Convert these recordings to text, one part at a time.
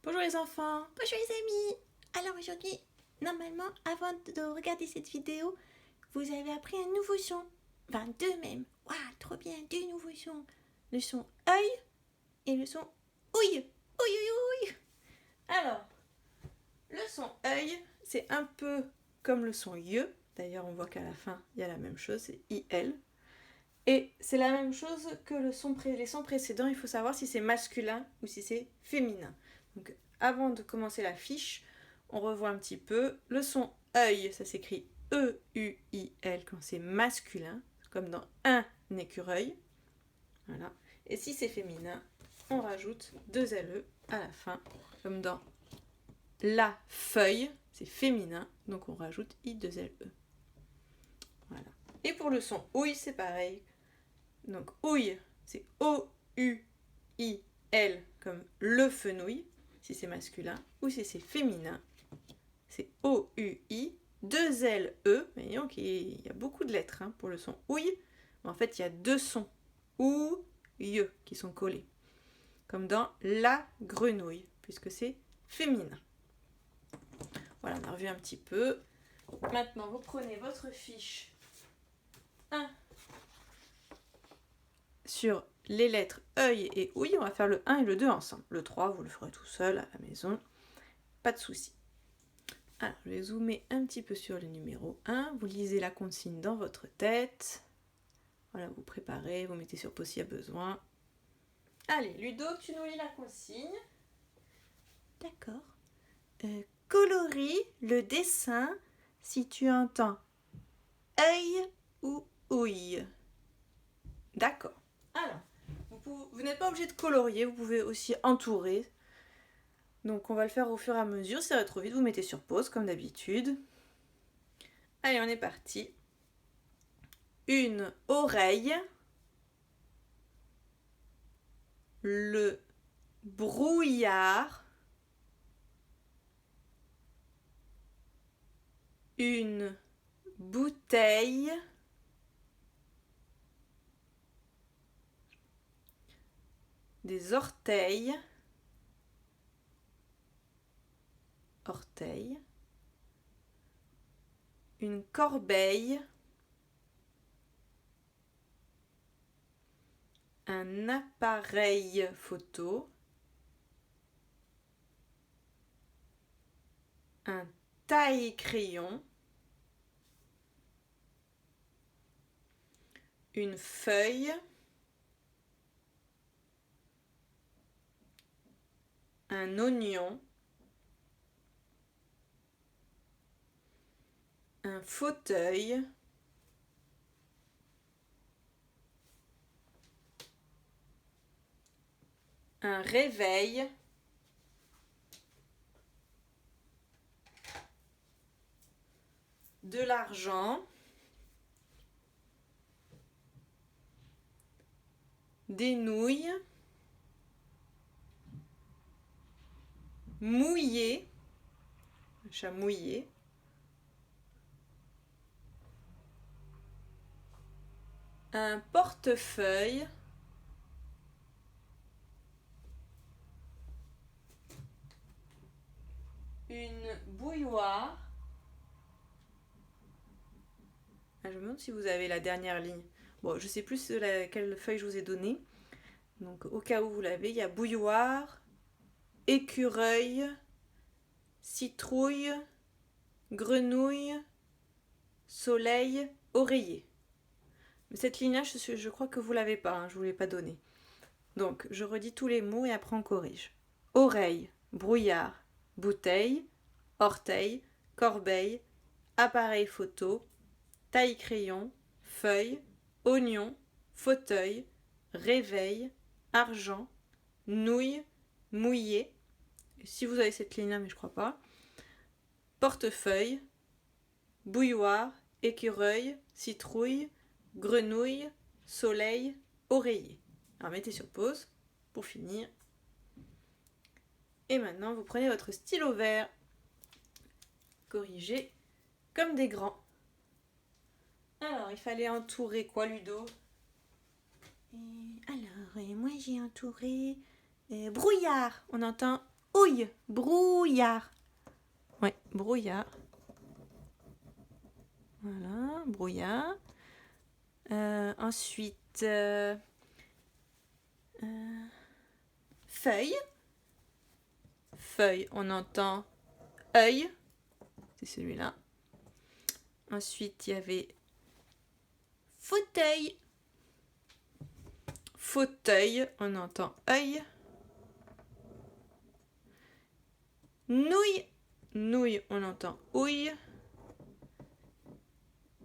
Bonjour les enfants. Bonjour les amis. Alors aujourd'hui, normalement, avant de regarder cette vidéo, vous avez appris un nouveau son. Enfin, deux même. Waouh, trop bien, deux nouveaux sons. Le son œil et le son ouille. Ouille, ouille, ouille. Alors, le son œil, c'est un peu comme le son ye. D'ailleurs, on voit qu'à la fin, il y a la même chose, c'est IL. Et c'est la même chose que les sons précédents. Il faut savoir si c'est masculin ou si c'est féminin. Donc, avant de commencer la fiche, on revoit un petit peu. Le son œil, ça s'écrit E-U-I-L quand c'est masculin, comme dans un écureuil. Voilà. Et si c'est féminin, on rajoute deux LE à la fin, comme dans la feuille, c'est féminin, donc on rajoute I2LE. Voilà. Et pour le son ouille, c'est pareil. Donc ouille, c'est O-U-I-L, comme le fenouil, si c'est masculin, ou si c'est féminin, c'est O-U-I, deux L-E. Voyons qu'il y a beaucoup de lettres pour le son ouille, mais en fait il y a deux sons, ou, ye, qui sont collés, comme dans la grenouille, puisque c'est féminin. Voilà, on a revu un petit peu. Maintenant, vous prenez votre fiche 1 sur les lettres œil et ouille. On va faire le 1 et le 2 ensemble. Le 3, vous le ferez tout seul à la maison. Pas de souci. Alors, je vais zoomer un petit peu sur le numéro 1. Vous lisez la consigne dans votre tête. Voilà, vous préparez, vous mettez sur pause s'il y a besoin. Allez, Ludo, tu nous lis la consigne. D'accord. Colorie le dessin si tu entends œil ou ouille. D'accord. Alors, vous n'êtes pas obligé de colorier, vous pouvez aussi entourer. Donc on va le faire au fur et à mesure. Si ça va trop vite, vous mettez sur pause comme d'habitude. Allez, on est parti. Une oreille. Le brouillard. Une bouteille. Des orteils. Orteils. Une corbeille. Un appareil photo. Un taille-crayon. Une feuille. Un oignon. Un fauteuil. Un réveil. De l'argent. Des nouilles. Mouillé. Un chat mouillé. Un portefeuille. Une bouilloire. Je me demande si vous avez la dernière ligne. Bon, je sais plus quelle feuille je vous ai donnée. Donc au cas où vous l'avez, il y a bouilloire, écureuil, citrouille, grenouille, soleil, oreiller. Mais cette ligne-là, je crois que vous l'avez pas, je ne vous l'ai pas donnée. Donc je redis tous les mots et après on corrige. Oreille, brouillard, bouteille, orteil, corbeille, appareil photo, taille-crayon, feuille, oignon, fauteuil, réveil, argent, nouille, mouillé. Si vous avez cette ligne-là, mais je crois pas. Portefeuille, bouilloire, écureuil, citrouille, grenouille, soleil, oreiller. Alors mettez sur pause pour finir. Et maintenant, vous prenez votre stylo vert. Corrigez comme des grands. Alors, il fallait entourer quoi, Ludo ? Moi j'ai entouré brouillard. On entend houille, brouillard. Ouais, brouillard. Voilà, brouillard. Ensuite, Feuille, feuille, on entend œil. C'est celui-là. Ensuite, il y avait fauteuil, fauteuil, on entend œil. nouille, Nouille, on entend ouille.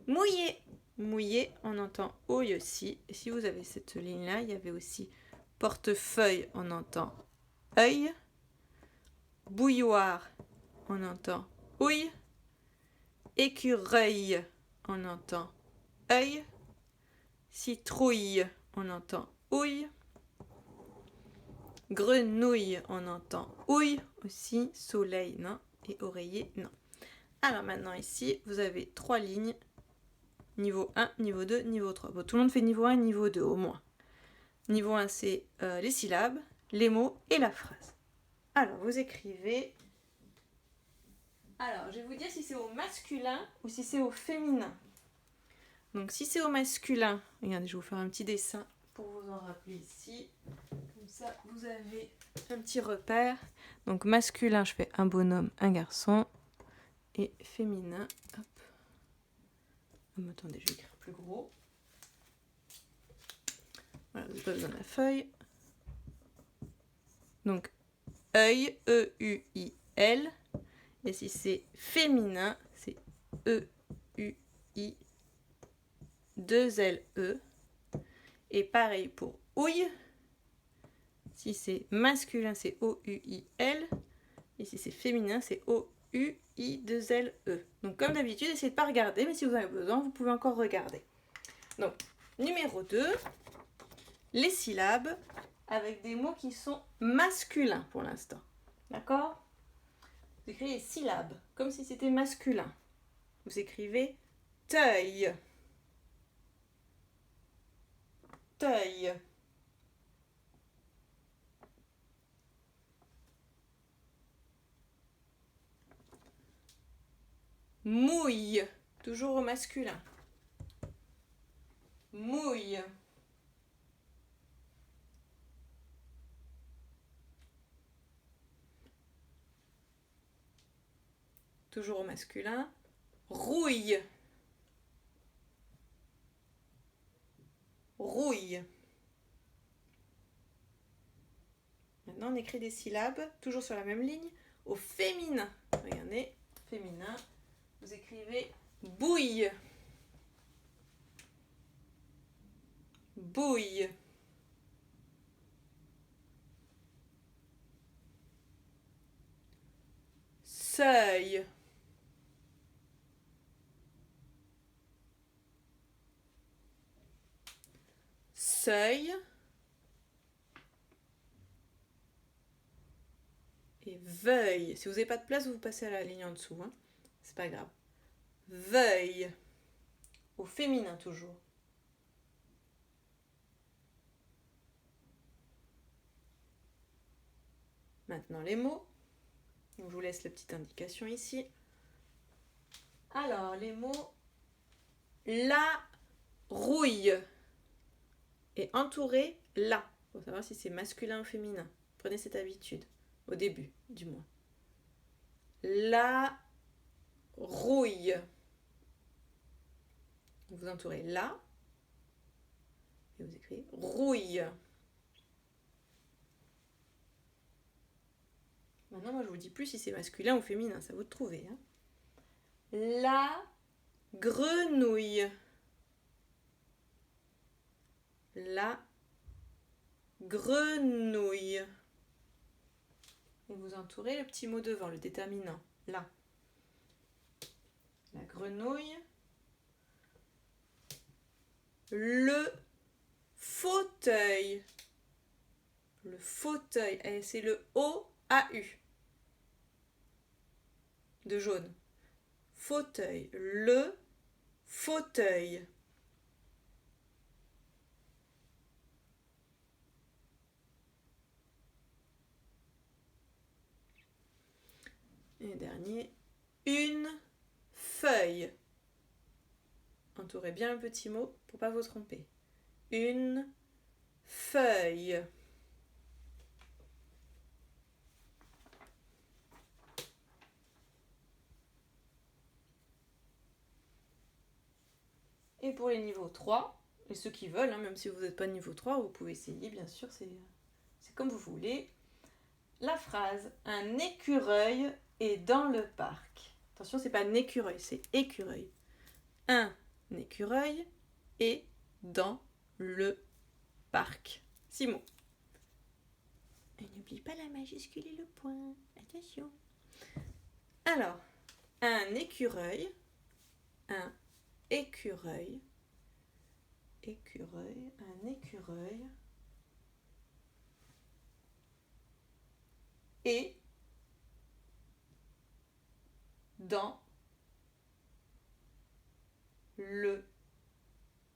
mouillé, Mouillé, on entend ouille aussi. Et si vous avez cette ligne-là, il y avait aussi portefeuille, on entend œil. Bouilloire, on entend ouille. Écureuil, on entend œil. Citrouille, on entend ouille. Grenouille, on entend ouille aussi. Soleil, non. Et oreiller, non. Alors maintenant ici, vous avez 3 lignes. Niveau 1, niveau 2, niveau 3. Bon, tout le monde fait niveau 1 et niveau 2 au moins. Niveau 1, c'est les syllabes, les mots et la phrase. Alors, vous écrivez... Alors, je vais vous dire si c'est au masculin ou si c'est au féminin. Donc, si c'est au masculin, regardez, je vais vous faire un petit dessin pour vous en rappeler ici. Comme ça, vous avez un petit repère. Donc, masculin, je fais un bonhomme, un garçon. Et féminin, hop. Attendez, je vais écrire plus gros. Voilà, vous n'avez pas besoin de la feuille. Donc, œil, E-U-I-L. Et si c'est féminin, c'est E-U-I, 2-L-E. Et pareil pour ouille. Si c'est masculin, c'est O-U-I-L. Et si c'est féminin, c'est O-U-I-2-L-E. Donc, comme d'habitude, essayez de ne pas regarder, mais si vous avez besoin, vous pouvez encore regarder. Donc, numéro 2, les syllabes avec des mots qui sont masculins pour l'instant. D'accord ? Vous écrivez les syllabes comme si c'était masculin. Vous écrivez teuil. Teuil. Mouille. Toujours au masculin. Mouille. Toujours au masculin. Rouille. Rouille. Maintenant, on écrit des syllabes, toujours sur la même ligne, au féminin. Regardez, féminin. Vous écrivez bouille. Bouille. Seuil. Seuil. Et veuille. Si vous n'avez pas de place, vous passez à la ligne en dessous. Hein. C'est pas grave. Veuille. Au féminin toujours. Maintenant les mots. Je vous laisse la petite indication ici. Alors les mots. La rouille. Et entouré la. Pour savoir si c'est masculin ou féminin. Prenez cette habitude. Au début, du moins. La rouille. Vous entourez la. Et vous écrivez rouille. Maintenant, moi, je vous dis plus si c'est masculin ou féminin. Ça vous de trouver. Hein. La grenouille. La grenouille. Et vous entourez le petit mot devant, le déterminant. Là. La grenouille. Le fauteuil. Le fauteuil. Et c'est le O-A-U. De jaune. Fauteuil. Le fauteuil. Et dernier, une feuille. Entourez bien le petit mot pour pas vous tromper. Une feuille. Et pour les niveaux 3, et ceux qui veulent, même si vous n'êtes pas niveau 3, vous pouvez essayer, bien sûr, c'est comme vous voulez. La phrase « Un écureuil est dans le parc ». Attention, c'est pas un écureuil, c'est écureuil. Un écureuil est dans le parc. 6 mots. Et n'oublie pas la majuscule et le point. Attention. Alors, un écureuil, un écureuil, écureuil, un écureuil est dans le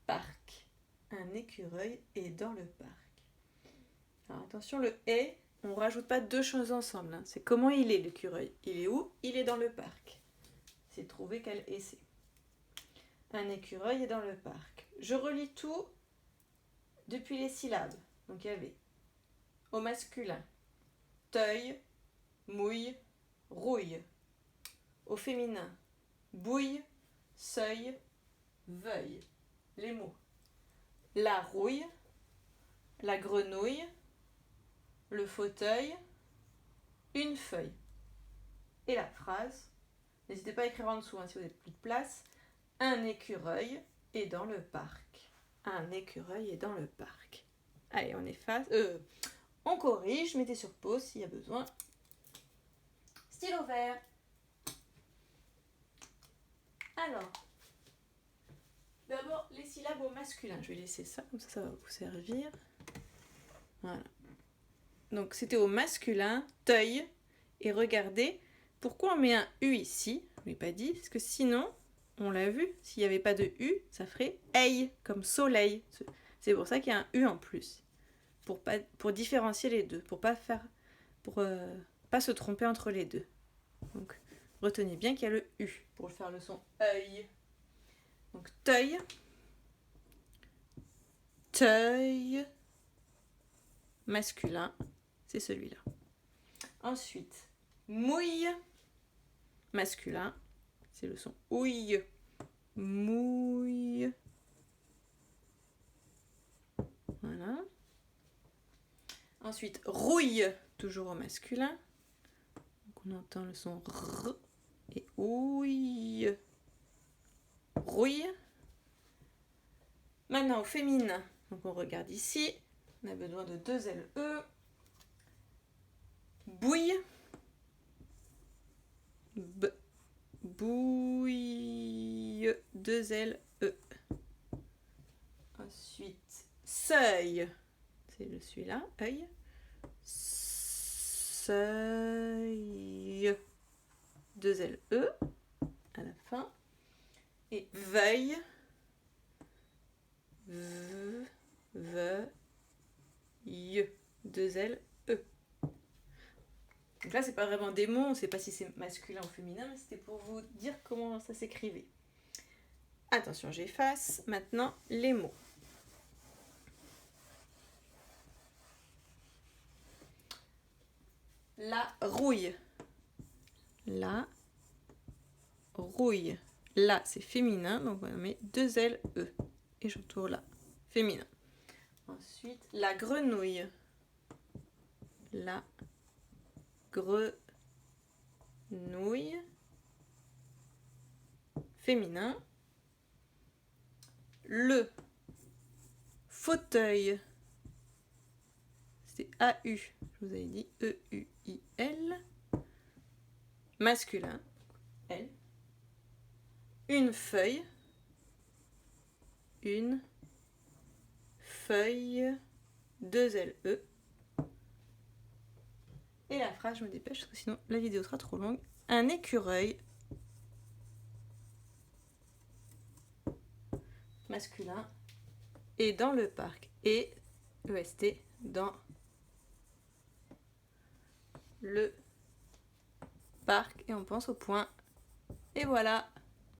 parc. Un écureuil est dans le parc. Alors attention, le est, on ne rajoute pas deux choses ensemble. C'est comment il est l'écureuil. Il est où? Il est dans le parc. C'est trouver quel est c'est. Un écureuil est dans le parc. Je relis tout depuis les syllabes. Donc il y avait au masculin teuil, mouille, rouille. Au féminin bouille, seuil, veuille. Les mots la rouille, la grenouille, le fauteuil, une feuille. Et la phrase, n'hésitez pas à écrire en dessous si vous n'avez plus de place. Un écureuil est dans le parc. Un écureuil est dans le parc. Allez, on efface. On corrige, mettez sur pause s'il y a besoin. Stylo vert. Alors, d'abord les syllabes au masculin. Je vais laisser ça, comme ça va vous servir. Voilà. Donc c'était au masculin, teuil. Et regardez, pourquoi on met un U ici? Je ne l'ai pas dit, parce que sinon, on l'a vu, s'il n'y avait pas de U, ça ferait eil, comme soleil. C'est pour ça qu'il y a un U en plus. Pour différencier les deux, pour pas se tromper entre les deux. Donc, retenez bien qu'il y a le U pour faire le son œil. Donc, teuil, teuil, masculin, c'est celui-là. Ensuite, mouille, masculin, c'est le son ouille, mouille. Voilà. Ensuite, rouille, toujours au masculin. Donc on entend le son R et ouille. Rouille. Maintenant au féminin. Donc on regarde ici. On a besoin de deux LE. Bouille. Bouille. Deux LE. Ensuite, seuil. C'est celui-là, œil. Seuil. Deux LE à la fin. Et veuille. Veuille. Deux LE. Donc là, c'est pas vraiment des mots, on ne sait pas si c'est masculin ou féminin, mais c'était pour vous dire comment ça s'écrivait. Attention, j'efface maintenant les mots. La rouille. La rouille. Là, c'est féminin, donc on met deux LE. Et j'entoure là. Féminin. Ensuite, la grenouille. La grenouille. Féminin. Le fauteuil. C'est AU. Je vous avais dit EUIL. Masculin. L. Une feuille. Une feuille. Deux LE. Et la phrase, je me dépêche parce que sinon la vidéo sera trop longue. Un écureuil. Masculin. Et dans le parc. Et EST dans le parc et on pense au point. Et voilà.